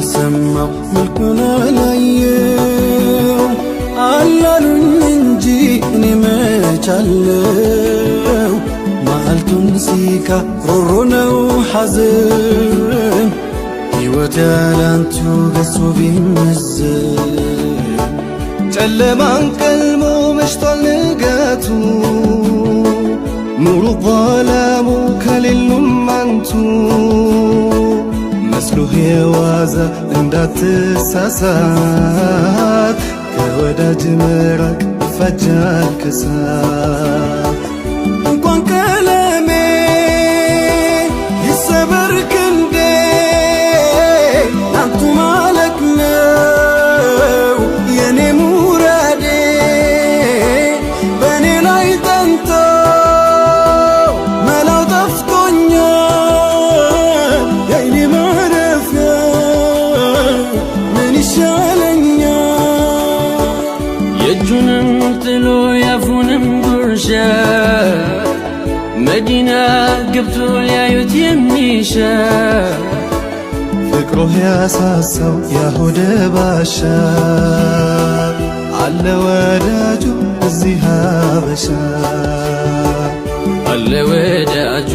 አልሰማው መልኩን አላየው አላሉኝ እንጂ እኔ መቻለው ማልቱን ሲካ ሮሮ ነው ሐዘን ሕይወት ያላንቱ ገሶ ቢመዘን ጨለማን ቀልሞ መሽቷል ንጋቱ ኑሩ ظلام ከሌሉም አንቱ መስሎህ የዋዛ እንዳትሳሳት ከወዳጅ መራቅ ይፋጃል ከሳት እንኳን ቀለሜ ይሰበር ክንዴ ላንቱ ማለት ነው የኔ ሙራዴ በእኔ ላይ ጠንቶ መላው ጠፍቶኛል የእኔ ማረፊያ ምን ይሻለኛል የእጁንም ጥሎ ያፉንም ጉርሻ መዲና ገብቶ ሊያዩት የሚሻ ፍቅሮህ ያሳሳው ያሆደ ባሻ አለ ወዳጁ እዚህ ሀበሻ አለ ወዳጁ